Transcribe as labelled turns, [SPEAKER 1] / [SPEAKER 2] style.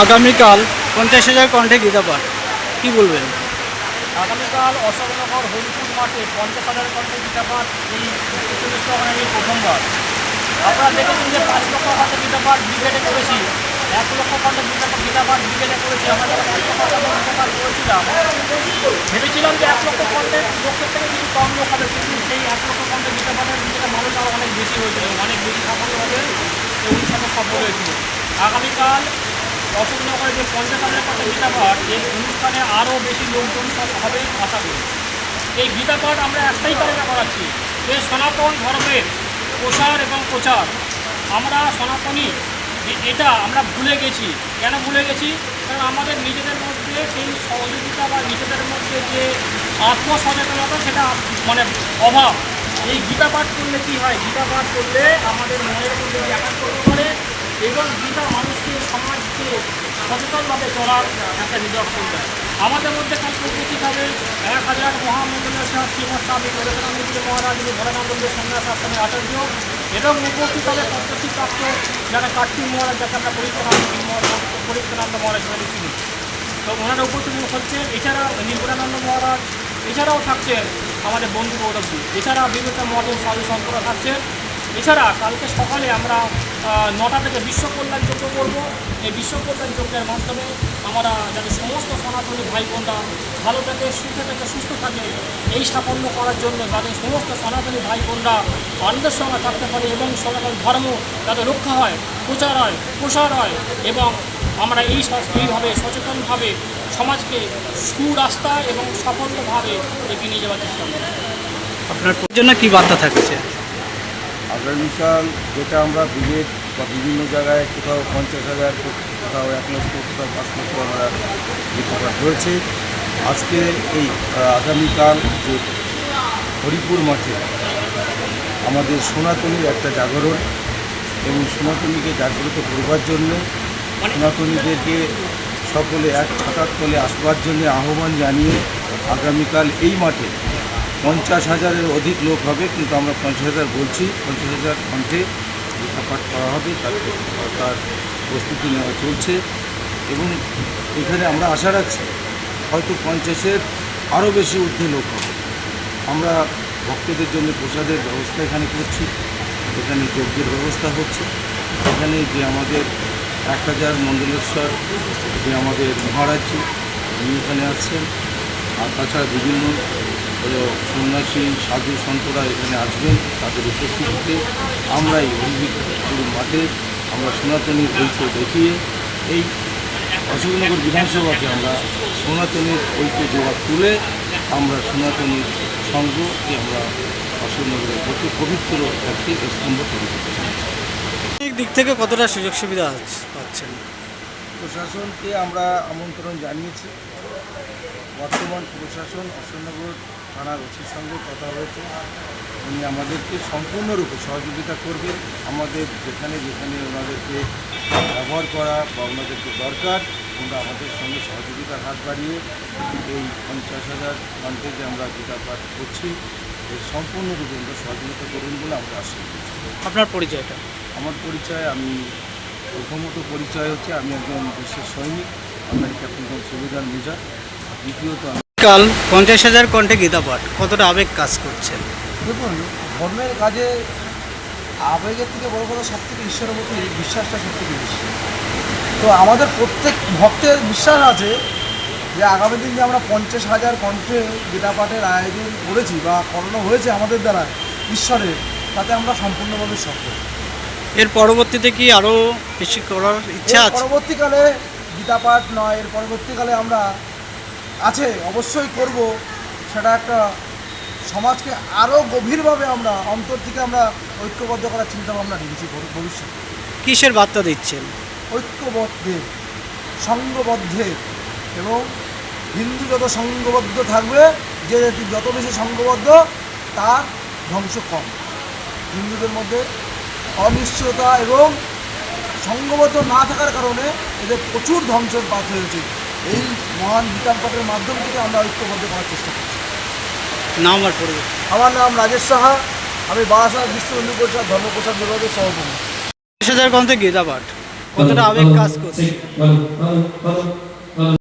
[SPEAKER 1] আগামীকাল 50,000 কণ্ঠে গীতা পাঠ, কী বলবেন?
[SPEAKER 2] আগামীকাল অশোকনগর হরিপুর মাঠে 50,000 কণ্ঠে গীতা পাঠ এই ৪০ টাকার এই প্রথমবার। আপনারা দেখেছেন যে 5 লক্ষ কণ্ঠে গীতা পাঠ ব্রিগেডে করেছি, 1 লক্ষ কণ্ঠে গীতা পাঠ ব্রিগেডে করেছি। আমরা যখন 5 লক্ষ কণ্ঠে গীতা পাঠ করেছিলাম, ভেবেছিলাম যে 1 লক্ষ কণ্ঠের লোকের থেকে কিছু কম লোক হবে, কিন্তু সেই 1 লক্ষ কণ্ঠে গীতা পাঠের ব্রিগেডে মানুষ আরও অনেক বেশি হয়েছিল, অনেক বেশি সাফল্য হবে, এই অনুষ্ঠানে সফল হয়েছিল। আগামীকাল অশোকনগরে যে 50,000 কণ্ঠে গীতা পাঠ, এই অনুষ্ঠানে আরও বেশি লোকজন হবে আশা করি। এই গীতা পাঠ আমরা একটাই কারণে করাচ্ছি যে সনাতন ধর্মের প্রসার এবং প্রচার। আমরা সনাতনী যে এটা আমরা ভুলে গেছি। কেন ভুলে গেছি? কারণ আমাদের নিজেদের মধ্যে সেই সহযোগিতা বা নিজেদের মধ্যে যে আত্মসচেতনতা সেটা মানে অভাব। এই গীতা পাঠ করলে কী হয়? গীতা পাঠ করলে আমাদের মনের মধ্যে একাত্ম করে এবং গীতা মানুষকে সমাজকে সচেতনভাবে চলার একটা নিদর্শন দেয়। আমাদের মধ্যে কালকে উপস্থিত হবে 1000 মহামন্ডলের শ্রীমৎ স্বামী নরেন্দ্র মহারাজ ভোলানন্দের সন্ন্যাস আশ্রমের আচার্য এবং উপস্থিত হবে পদ্মশ্রীপ্রাপ্ত যারা কার্তিক মহারাজ, যাকে আমরা পরীক্ষানন্দ মহারাজ বলে চিনি। তো ওনারা উপস্থিত হচ্ছেন। এছাড়া নির্গুণানন্দ মহারাজ, এছাড়াও থাকছেন আমাদের বন্ধু গৌরবজি, এছাড়া বিভিন্ন মহাজন সাধু সন্তরা থাকছেন। এছাড়া কালকে সকালে আমরা 9টা থেকে বিশ্ব কল্যাণ যজ্ঞ করব। এই বিশ্ব কল্যাণ যজ্ঞের মাধ্যমে আমরা যাতে সমস্ত সনাতনী ভাই বোনরা ভালো থাকে, সুখে থাকে, সুস্থ থাকে, এই সাফল্য করার জন্য যাতে সমস্ত সনাতনী ভাই বোনরা আনন্দের সঙ্গে থাকতে পারে এবং সনাতন ধর্ম যাতে রক্ষা হয়, প্রসার হয় এবং আমরা এইভাবে সচেতনভাবে সমাজকে সুরাস্তা এবং সাফল্যভাবে এগিয়ে নিয়ে যাওয়ার চেষ্টা করি।
[SPEAKER 1] আপনার জন্য কী বার্তা থাকছে?
[SPEAKER 3] আগামীকাল যেটা আমরা ব্রিগেড বা বিভিন্ন জায়গায় কোথাও 50,000, কোথাও 1 লক্ষ, কোথাও 5 লক্ষ আমরা গীতা পাঠ রয়েছে। আজকে এই আগামীকাল যে হরিপুর মাঠে আমাদের সনাতনীর একটা জাগরণ এবং সনাতনীকে জাগ্রত করবার জন্যে সনাতনীদেরকে সকলে এক ছাতার তলে আসবার জন্য আহ্বান জানিয়ে আগামীকাল এই মাঠে 50,000-এর অধিক লোক হবে, কিন্তু আমরা 50,000 বলছি। 50,000 কণ্ঠে গীতা পাঠ করা হবে, তার প্রস্তুতি নেওয়া চলছে এবং এখানে আমরা আশা রাখছি হয়তো 50-এর আরও বেশি ঊর্ধ্বে লোক হবে। আমরা ভক্তদের জন্য প্রসাদের ব্যবস্থা এখানে করছি, এখানে যজ্ঞের ব্যবস্থা হচ্ছে, এখানে যে আমাদের 1000 মণ্ডলেশ্বর যে আমাদের মহারাজজি উনি এখানে আসছেন, আর তাছাড়া বিভিন্ন সন্ন্যাসী সাধু সন্তরা এখানে আসবেন। তাদের উপস্থিতিতে আমরা এই হরিপুর মাঠে আমরা সনাতনীর ঐক্য দেখিয়ে এই অশোকনগর বিধানসভাকে আমরা সনাতনীর ঐক্য জোগাড় তুলে আমরা সনাতনীর সংঘকে আমরা অশোকনগরের প্রতি পবিত্র একটি স্তম্ভ তৈরি করতে চাই।
[SPEAKER 1] এই দিক থেকে কতটা সুযোগ সুবিধা পাচ্ছেন?
[SPEAKER 3] প্রশাসনকে আমরা আমন্ত্রণ জানিয়েছি। বর্তমান প্রশাসন অশোকনগর থানার ওসির সঙ্গে কথা হয়েছে, উনি আমাদেরকে সম্পূর্ণরূপে সহযোগিতা করবেন। আমাদের যেখানে যেখানে ওনাদেরকে ব্যবহার করা বা ওনাদেরকে দরকার, আমরা আমাদের সঙ্গে সহযোগিতার হাত বাড়িয়ে এই 50,000 কণ্ঠে যে আমরা গীতা পাঠ করছি এর সম্পূর্ণরূপে আমরা সহযোগিতা করবেন বলে আমরা আশা করছি।
[SPEAKER 1] আপনার পরিচয়টা?
[SPEAKER 3] আমার পরিচয়, আমি প্রথমত পরিচয় হচ্ছে আমি একজন বিশেষ সৈনিক, আমার ক্যাপ্টেন সুবিধার মেজর। দ্বিতীয়ত
[SPEAKER 1] কাল 50,000 কণ্ঠে গীতা পাঠ, কতটা আবেগ কাজ করছে?
[SPEAKER 4] দেখুন, ধর্মের কাজে আবেগের থেকে বড় কথা সবথেকে ঈশ্বরের প্রতি বিশ্বাসটা সবথেকে বেশি। তো আমাদের প্রত্যেক ভক্তের বিশ্বাস আছে যে আগামী দিন যে আমরা 50,000 কণ্ঠে গীতা পাঠের আয়োজন করেছি বা করানো হয়েছে আমাদের দ্বারা ঈশ্বরের, তাতে আমরা সম্পূর্ণভাবে সফল।
[SPEAKER 1] এর পরবর্তীতে কি আরও বেশি করার ইচ্ছা আছে?
[SPEAKER 4] পরবর্তীকালে গীতা পাঠ নয়, এর পরবর্তীকালে আমরা আছে অবশ্যই করব। সেটা একটা সমাজকে আরও গভীরভাবে আমরা অন্তর থেকে আমরা ঐক্যবদ্ধ করার চিন্তাভাবনা রেখেছি ভবিষ্যতে।
[SPEAKER 1] কিসের বার্তা দিচ্ছেন?
[SPEAKER 4] ঐক্যবদ্ধের, সংঘবদ্ধের, এবং হিন্দু যত সংঘবদ্ধ থাকবে, যে যত বেশি সংঘবদ্ধ তার ধ্বংস কম। হিন্দুদের মধ্যে অনিশ্চয়তা এবং সংঘবদ্ধ না থাকার কারণে এদের প্রচুর ধ্বংসের পাত হয়েছে। এই মহান গীতা পাঠের মাধ্যম থেকে আমরা ঐক্যবদ্ধ করার চেষ্টা করছি।
[SPEAKER 1] নাম আর পরিচয়?
[SPEAKER 4] আমার নাম রাজেশ সাহা, আমি বারাসাত বিশ্ব হিন্দু পরিষদ ধর্ম প্রচার বিভাগের সভাপতি।
[SPEAKER 1] 50,000 কণ্ঠে গীতা পাঠ কতটা আবেগ কাজ করছে।